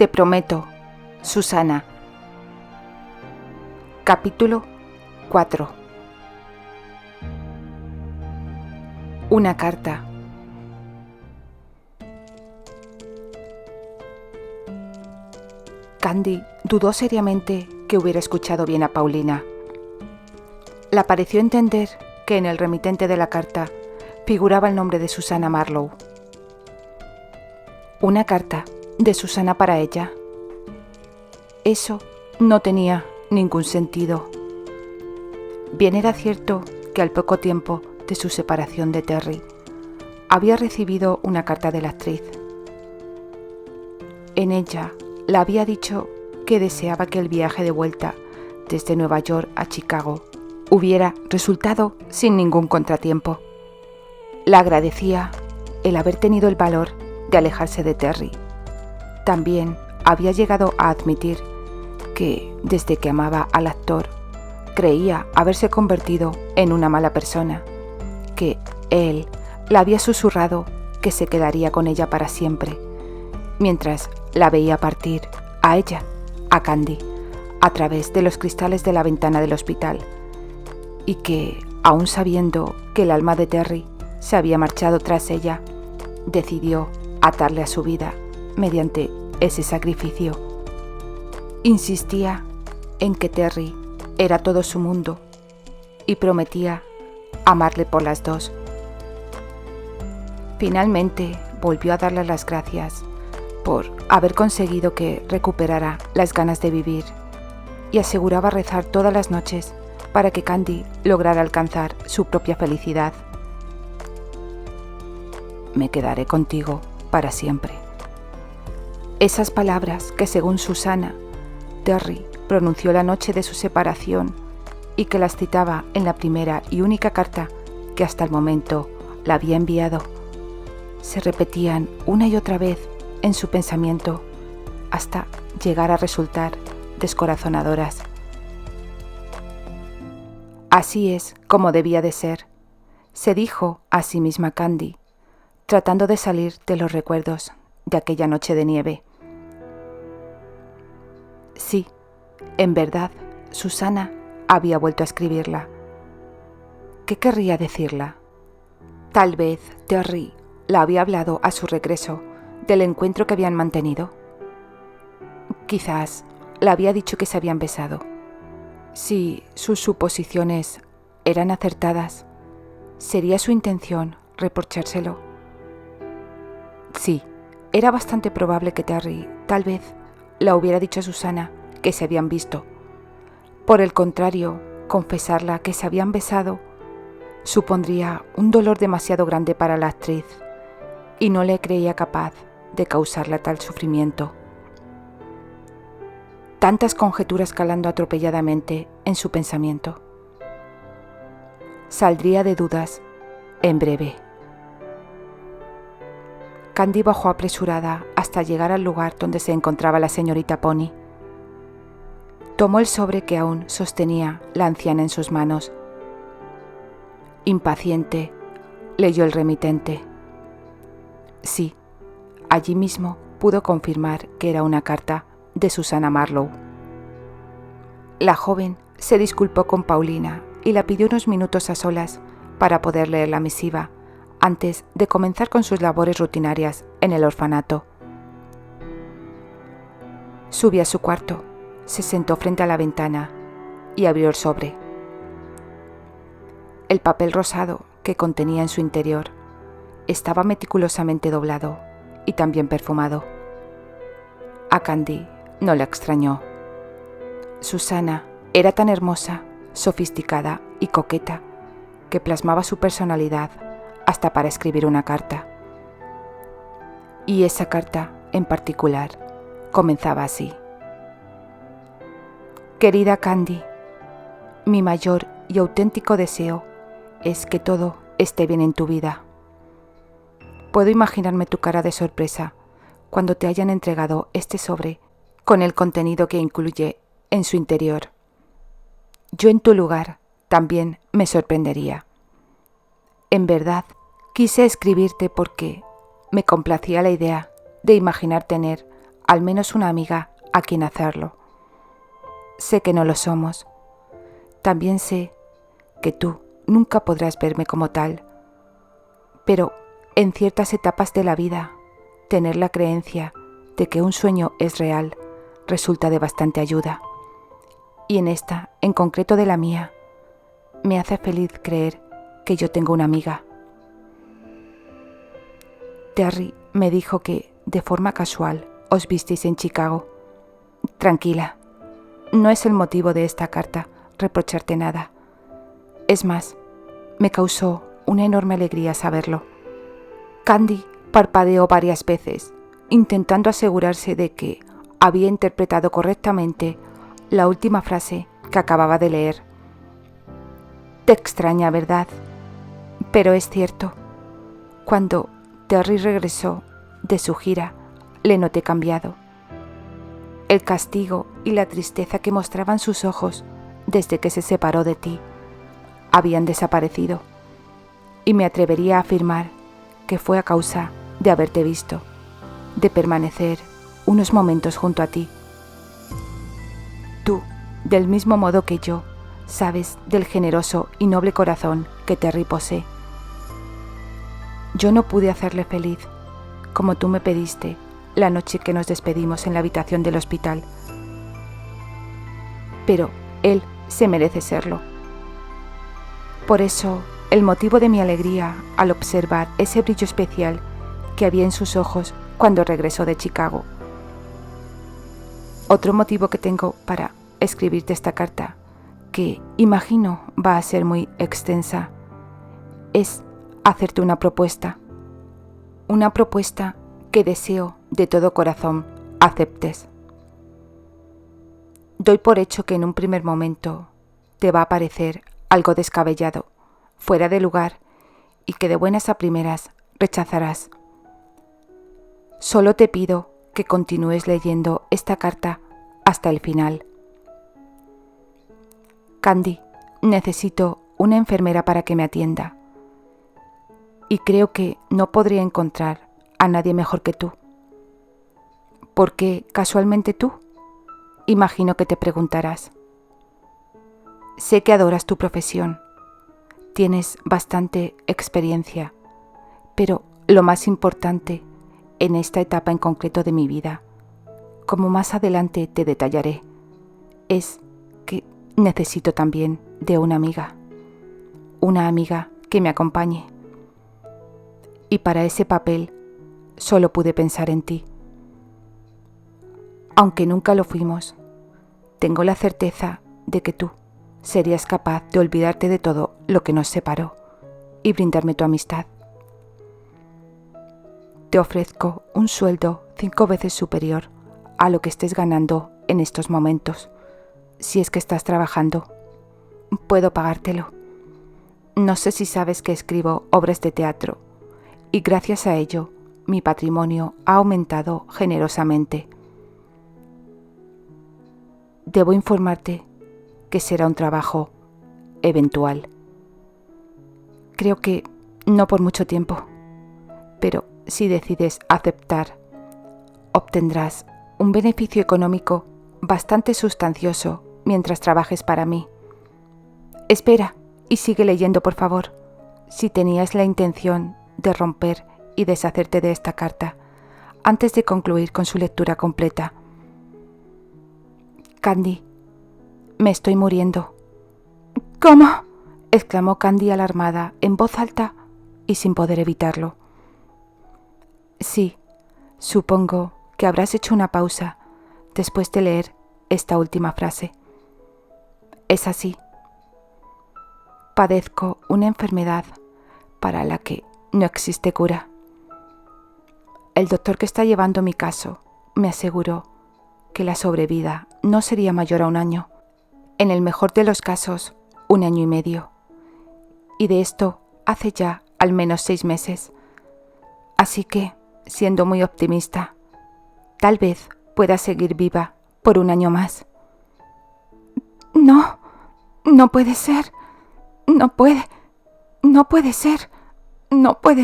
Te prometo, Susana. Capítulo 4. Una carta. Candy dudó seriamente que hubiera escuchado bien a Paulina. Le pareció entender que en el remitente de la carta figuraba el nombre de Susana Marlowe. Una carta de Susana para ella. Eso no tenía ningún sentido. Bien era cierto que al poco tiempo de su separación de Terry, había recibido una carta de la actriz. En ella le había dicho que deseaba que el viaje de vuelta desde Nueva York a Chicago hubiera resultado sin ningún contratiempo. Le agradecía el haber tenido el valor de alejarse de Terry. También había llegado a admitir que, desde que amaba al actor, creía haberse convertido en una mala persona, que él le había susurrado que se quedaría con ella para siempre, mientras la veía partir, a ella, a Candy, a través de los cristales de la ventana del hospital, y que, aun sabiendo que el alma de Terry se había marchado tras ella, decidió atarle a su vida mediante ese sacrificio. Insistía en que Terry era todo su mundo y prometía amarle por las dos. Finalmente volvió a darle las gracias por haber conseguido que recuperara las ganas de vivir y aseguraba rezar todas las noches para que Candy lograra alcanzar su propia felicidad. Me quedaré contigo para siempre. Esas palabras que, según Susana, Terry pronunció la noche de su separación y que las citaba en la primera y única carta que hasta el momento le había enviado, se repetían una y otra vez en su pensamiento hasta llegar a resultar descorazonadoras. Así es como debía de ser, se dijo a sí misma Candy, tratando de salir de los recuerdos de aquella noche de nieve. Sí, en verdad, Susana había vuelto a escribirla. ¿Qué querría decirla? Tal vez Terry la había hablado a su regreso del encuentro que habían mantenido. Quizás le había dicho que se habían besado. Si sus suposiciones eran acertadas, ¿sería su intención reprochárselo? Sí, era bastante probable que Terry, tal vez, la hubiera dicho a Susana que se habían visto. Por el contrario, confesarla que se habían besado supondría un dolor demasiado grande para la actriz y no le creía capaz de causarle tal sufrimiento. Tantas conjeturas calando atropelladamente en su pensamiento. Saldría de dudas en breve. Candy bajó apresurada hasta llegar al lugar donde se encontraba la señorita Pony. Tomó el sobre que aún sostenía la anciana en sus manos. Impaciente, leyó el remitente. Sí, allí mismo pudo confirmar que era una carta de Susana Marlowe. La joven se disculpó con Paulina y la pidió unos minutos a solas para poder leer la misiva antes de comenzar con sus labores rutinarias en el orfanato. Subió a su cuarto, se sentó frente a la ventana y abrió el sobre. El papel rosado que contenía en su interior estaba meticulosamente doblado y también perfumado. A Candy no le extrañó. Susana era tan hermosa, sofisticada y coqueta que plasmaba su personalidad hasta para escribir una carta. Y esa carta, en particular, comenzaba así. Querida Candy, mi mayor y auténtico deseo es que todo esté bien en tu vida. Puedo imaginarme tu cara de sorpresa cuando te hayan entregado este sobre con el contenido que incluye en su interior. Yo en tu lugar también me sorprendería. En verdad, quise escribirte porque me complacía la idea de imaginar tener al menos una amiga a quien hacerlo. Sé que no lo somos. También sé que tú nunca podrás verme como tal. Pero en ciertas etapas de la vida, tener la creencia de que un sueño es real resulta de bastante ayuda. Y en esta, en concreto de la mía, me hace feliz creer que yo tengo una amiga. Terry me dijo que, de forma casual, os visteis en Chicago. Tranquila, no es el motivo de esta carta reprocharte nada. Es más, me causó una enorme alegría saberlo. Candy parpadeó varias veces, intentando asegurarse de que había interpretado correctamente la última frase que acababa de leer. Te extraña, ¿verdad? Pero es cierto. Cuando Terry regresó de su gira, le noté cambiado. El castigo y la tristeza que mostraban sus ojos desde que se separó de ti habían desaparecido, y me atrevería a afirmar que fue a causa de haberte visto, de permanecer unos momentos junto a ti. Tú, del mismo modo que yo, sabes del generoso y noble corazón que Terry posee. Yo no pude hacerle feliz, como tú me pediste la noche que nos despedimos en la habitación del hospital. Pero él se merece serlo. Por eso, el motivo de mi alegría al observar ese brillo especial que había en sus ojos cuando regresó de Chicago. Otro motivo que tengo para escribirte esta carta, que imagino va a ser muy extensa, es hacerte una propuesta que deseo de todo corazón aceptes. Doy por hecho que en un primer momento te va a parecer algo descabellado, fuera de lugar, y que de buenas a primeras rechazarás. Solo te pido que continúes leyendo esta carta hasta el final. Candy, necesito una enfermera para que me atienda. Y creo que no podría encontrar a nadie mejor que tú. ¿Por qué casualmente tú? Imagino que te preguntarás. Sé que adoras tu profesión. Tienes bastante experiencia, pero lo más importante en esta etapa en concreto de mi vida, como más adelante te detallaré, es que necesito también de una amiga que me acompañe. Y para ese papel solo pude pensar en ti. Aunque nunca lo fuimos, tengo la certeza de que tú serías capaz de olvidarte de todo lo que nos separó y brindarme tu amistad. Te ofrezco un sueldo 5 veces superior a lo que estés ganando en estos momentos. Si es que estás trabajando, puedo pagártelo. No sé si sabes que escribo obras de teatro y gracias a ello mi patrimonio ha aumentado generosamente. Debo informarte que será un trabajo eventual. Creo que no por mucho tiempo, pero si decides aceptar, obtendrás un beneficio económico bastante sustancioso mientras trabajes para mí. Espera y sigue leyendo, por favor, si tenías la intención de romper y deshacerte de esta carta antes de concluir con su lectura completa. Candy, me estoy muriendo. ¿Cómo?, exclamó Candy alarmada, en voz alta y sin poder evitarlo. Sí, supongo que habrás hecho una pausa después de leer esta última frase. Es así. Padezco una enfermedad para la que no existe cura. El doctor que está llevando mi caso me aseguró que la sobrevida no sería mayor a 1 año, en el mejor de los casos 1 año y medio, y de esto hace ya al menos 6 meses. Así que, siendo muy optimista, tal vez pueda seguir viva por 1 año más. No, no puede ser, no puede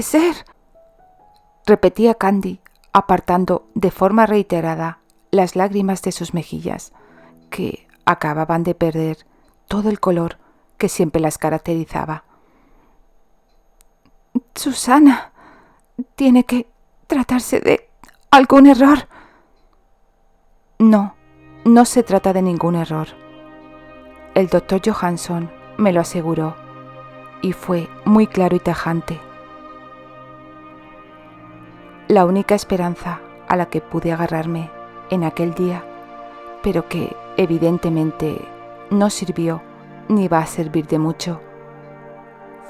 ser, repetía Candy apartando de forma reiterada las lágrimas de sus mejillas, que acababan de perder todo el color que siempre las caracterizaba. «Susana, tiene que tratarse de algún error». No, no se trata de ningún error. El doctor Johansson me lo aseguró y fue muy claro y tajante. La única esperanza a la que pude agarrarme en aquel día, pero que evidentemente no sirvió ni va a servir de mucho,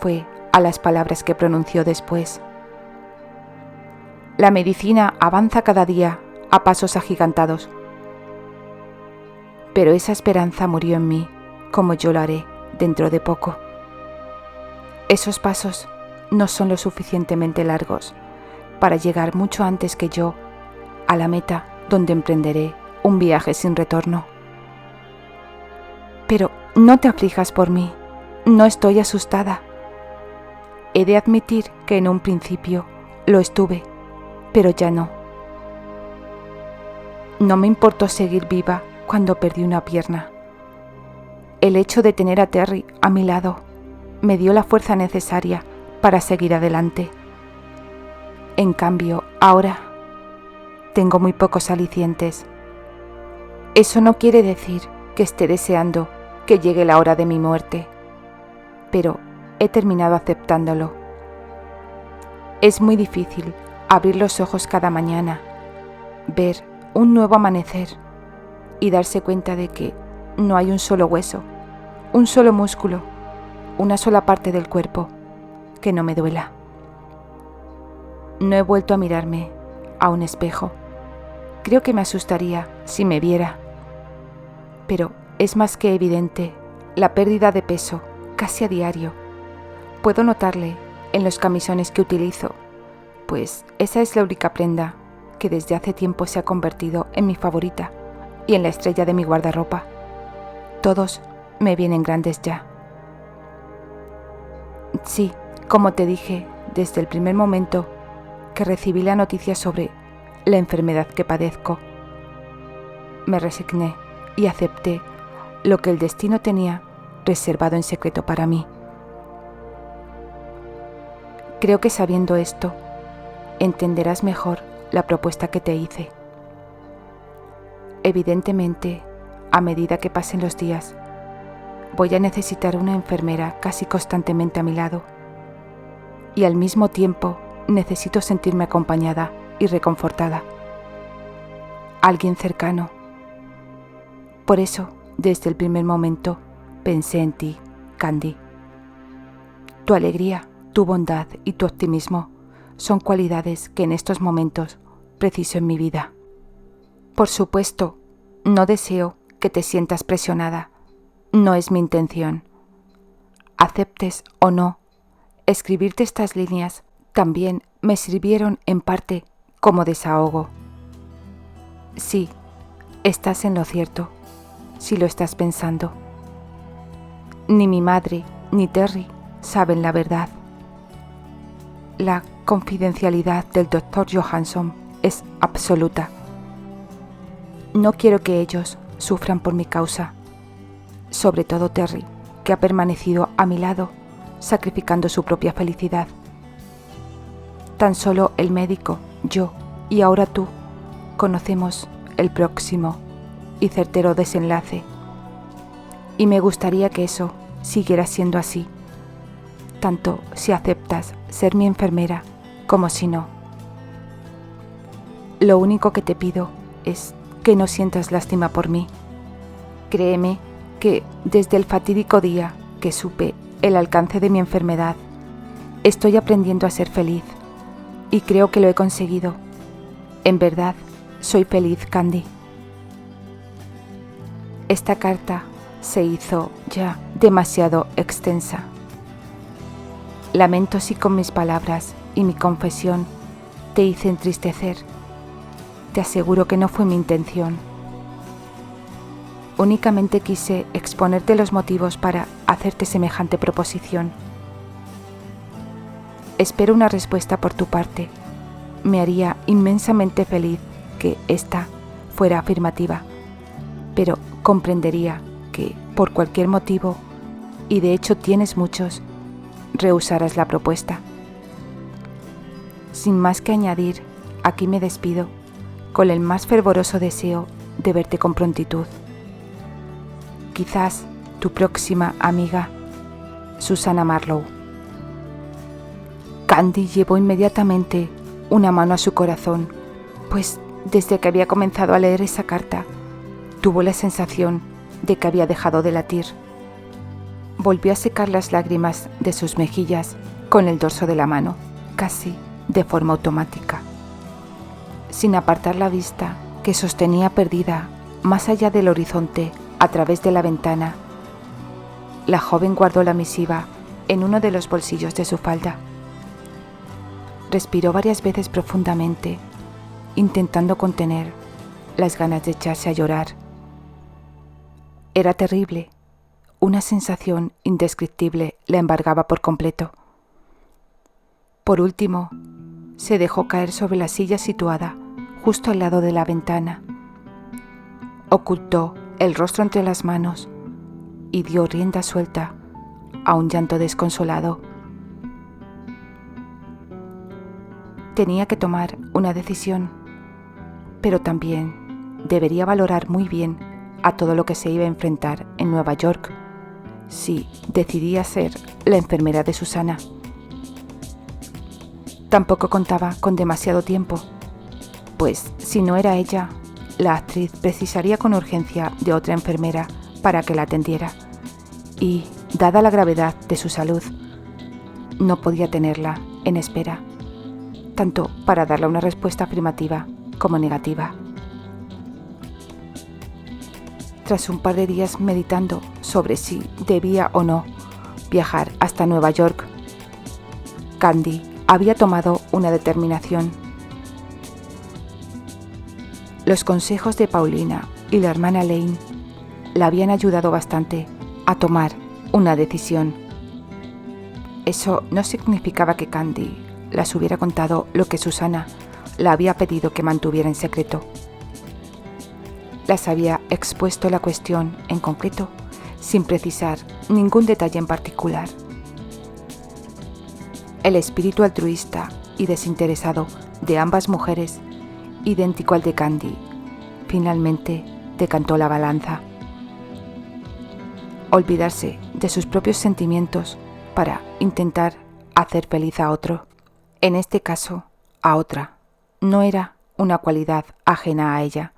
fue a las palabras que pronunció después. La medicina avanza cada día a pasos agigantados, pero esa esperanza murió en mí, como yo lo haré dentro de poco. Esos pasos no son lo suficientemente largos para llegar mucho antes que yo a la meta donde emprenderé un viaje sin retorno. Pero no te aflijas por mí, no estoy asustada. He de admitir que en un principio lo estuve, pero ya no. No me importó seguir viva cuando perdí una pierna. El hecho de tener a Terry a mi lado me dio la fuerza necesaria para seguir adelante. En cambio, ahora tengo muy pocos alicientes. Eso no quiere decir que esté deseando que llegue la hora de mi muerte, pero he terminado aceptándolo. Es muy difícil abrir los ojos cada mañana, ver un nuevo amanecer y darse cuenta de que no hay un solo hueso, un solo músculo, una sola parte del cuerpo que no me duela. No he vuelto a mirarme a un espejo. Creo que me asustaría si me viera. Pero es más que evidente la pérdida de peso casi a diario. Puedo notarle en los camisones que utilizo, pues esa es la única prenda que desde hace tiempo se ha convertido en mi favorita y en la estrella de mi guardarropa. Todos me vienen grandes ya. Sí, como te dije, desde el primer momento que recibí la noticia sobre la enfermedad que padezco, me resigné y acepté lo que el destino tenía reservado en secreto para mí. Creo que sabiendo esto, entenderás mejor la propuesta que te hice. Evidentemente, a medida que pasen los días, voy a necesitar una enfermera casi constantemente a mi lado, y al mismo tiempo necesito sentirme acompañada y reconfortada. Alguien cercano. Por eso, desde el primer momento, pensé en ti, Candy. Tu alegría, tu bondad y tu optimismo son cualidades que en estos momentos preciso en mi vida. Por supuesto, no deseo que te sientas presionada. No es mi intención. Aceptes o no, escribirte estas líneas también me sirvieron en parte como desahogo. Sí, estás en lo cierto, si lo estás pensando. Ni mi madre ni Terry saben la verdad. La confidencialidad del doctor Johansson es absoluta. No quiero que ellos sufran por mi causa, sobre todo Terry, que ha permanecido a mi lado, sacrificando su propia felicidad. Tan solo el médico, yo y ahora tú conocemos el próximo y certero desenlace. Y me gustaría que eso siguiera siendo así, tanto si aceptas ser mi enfermera como si no. Lo único que te pido es que no sientas lástima por mí. Créeme que desde el fatídico día que supe el alcance de mi enfermedad, estoy aprendiendo a ser feliz y creo que lo he conseguido. En verdad, soy feliz, Candy. Esta carta se hizo ya demasiado extensa. Lamento si con mis palabras y mi confesión te hice entristecer. Te aseguro que no fue mi intención. Únicamente quise exponerte los motivos para hacerte semejante proposición. Espero una respuesta por tu parte me haría inmensamente feliz que esta fuera afirmativa, pero comprendería que, por cualquier motivo, y de hecho tienes muchos, rehusaras la propuesta. Sin más que añadir, aquí me despido, con el más fervoroso deseo de verte con prontitud. Quizás tu próxima amiga, Susana Marlowe. Candy llevó inmediatamente una mano a su corazón, pues desde que había comenzado a leer esa carta, tuvo la sensación de que había dejado de latir. Volvió a secar las lágrimas de sus mejillas con el dorso de la mano, casi de forma automática. Sin apartar la vista, que sostenía perdida más allá del horizonte a través de la ventana, la joven guardó la misiva en uno de los bolsillos de su falda. Respiró varias veces profundamente, intentando contener las ganas de echarse a llorar. Era terrible. Una sensación indescriptible la embargaba por completo. Por último, se dejó caer sobre la silla situada justo al lado de la ventana. Ocultó el rostro entre las manos y dio rienda suelta a un llanto desconsolado. Tenía que tomar una decisión, pero también debería valorar muy bien a todo lo que se iba a enfrentar en Nueva York si decidía ser la enfermera de Susana. Tampoco contaba con demasiado tiempo, pues si no era ella, la actriz precisaría con urgencia de otra enfermera para que la atendiera, y, dada la gravedad de su salud, no podía tenerla en espera, tanto para darle una respuesta afirmativa como negativa. Tras un par de días meditando sobre si debía o no viajar hasta Nueva York, Candy había tomado una determinación. Los consejos de Paulina y la hermana Lane la habían ayudado bastante a tomar una decisión. Eso no significaba que Candy las hubiera contado lo que Susana la había pedido que mantuviera en secreto. Las había expuesto la cuestión en concreto, sin precisar ningún detalle en particular. El espíritu altruista y desinteresado de ambas mujeres, idéntico al de Candy, finalmente decantó la balanza. Olvidarse de sus propios sentimientos para intentar hacer feliz a otro, en este caso a otra, no era una cualidad ajena a ella.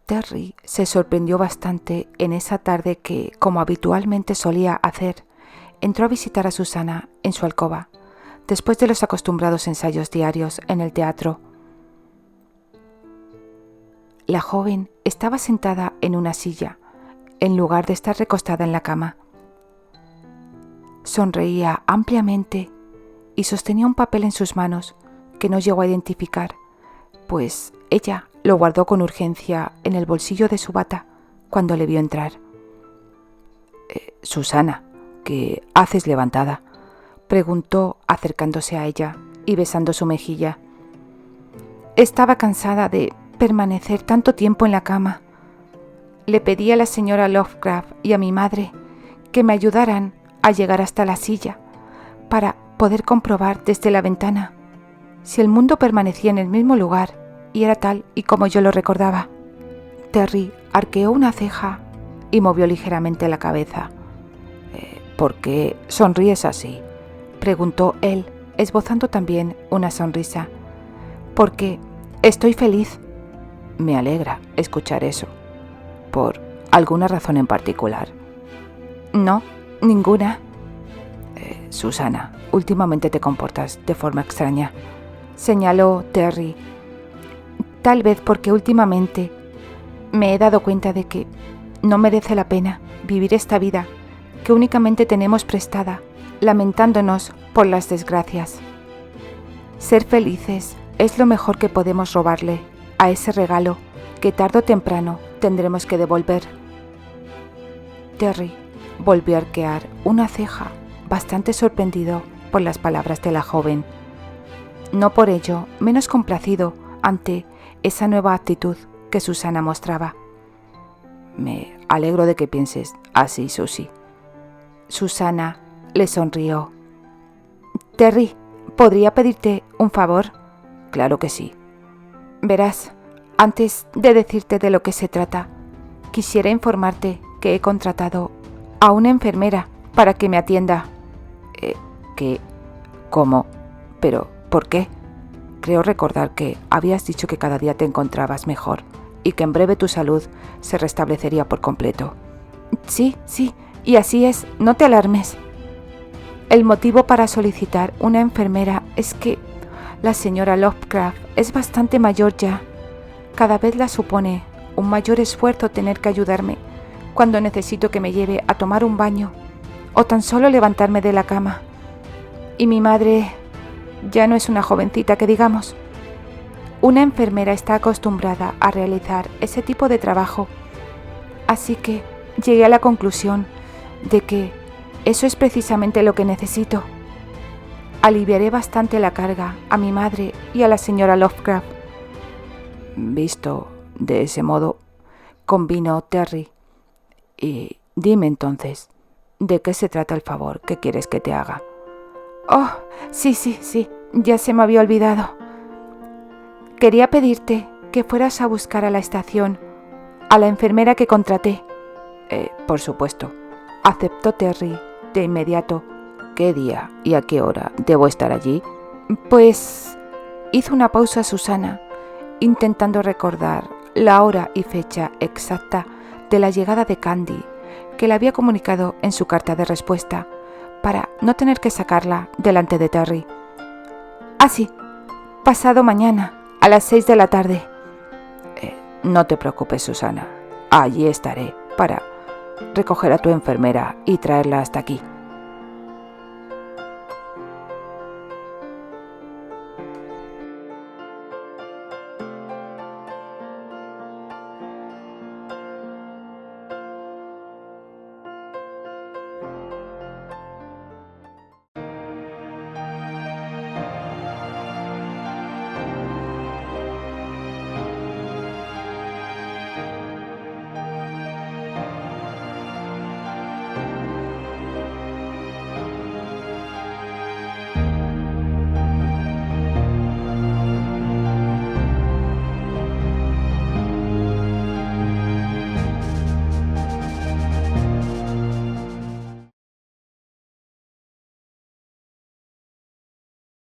Terry se sorprendió bastante en esa tarde que, como habitualmente solía hacer, entró a visitar a Susana en su alcoba, después de los acostumbrados ensayos diarios en el teatro. La joven estaba sentada en una silla, en lugar de estar recostada en la cama. Sonreía ampliamente y sostenía un papel en sus manos que no llegó a identificar, pues ella lo guardó con urgencia en el bolsillo de su bata cuando le vio entrar. «Susana, ¿qué haces levantada?», preguntó acercándose a ella y besando su mejilla. «Estaba cansada de permanecer tanto tiempo en la cama. Le pedí a la señora Lovecraft y a mi madre que me ayudaran a llegar hasta la silla para poder comprobar desde la ventana si el mundo permanecía en el mismo lugar y era tal y como yo lo recordaba». Terry arqueó una ceja y movió ligeramente la cabeza. «¿Por qué sonríes así?», preguntó él, esbozando también una sonrisa. «Porque estoy feliz». «Me alegra escuchar eso. ¿Por alguna razón en particular?». «No, ninguna». «Susana, últimamente te comportas de forma extraña», señaló Terry. «Tal vez porque últimamente me he dado cuenta de que no merece la pena vivir esta vida que únicamente tenemos prestada, lamentándonos por las desgracias. Ser felices es lo mejor que podemos robarle a ese regalo que tarde o temprano tendremos que devolver». Terry volvió a arquear una ceja, bastante sorprendido por por las palabras de la joven, no por ello menos complacido ante esa nueva actitud que Susana mostraba. Me alegro de que pienses así, Susie. Susana le sonrió. Terry, ¿podría pedirte un favor? Claro que sí. Verás, antes de decirte de lo que se trata, quisiera informarte que he contratado a una enfermera para que me atienda. ¿Cómo? ¿Pero por qué? Creo recordar que habías dicho que cada día te encontrabas mejor y que en breve tu salud se restablecería por completo. Sí, y así es, no te alarmes. El motivo para solicitar una enfermera es que la señora Lovecraft es bastante mayor ya. Cada vez la supone un mayor esfuerzo tener que ayudarme cuando necesito que me lleve a tomar un baño o tan solo levantarme de la cama. Y mi madre ya no es una jovencita que digamos. Una enfermera está acostumbrada a realizar ese tipo de trabajo, así que llegué a la conclusión de que eso es precisamente lo que necesito. Aliviaré bastante la carga a mi madre y a la señora Lovecraft. Visto de ese modo, convino Terry. Y dime entonces, ¿de qué se trata el favor que quieres que te haga? Oh, sí, ya se me había olvidado. Quería pedirte que fueras a buscar a la estación a la enfermera que contraté. Por supuesto, aceptó Terry de inmediato. ¿Qué día y a qué hora debo estar allí? Pues hizo una pausa Susana, intentando recordar la hora y fecha exacta de la llegada de Candy, que le había comunicado en su carta de respuesta, para no tener que sacarla delante de Terry. Sí, pasado mañana, a las 6 de la tarde. No te preocupes, Susana. Allí estaré para recoger a tu enfermera y traerla hasta aquí.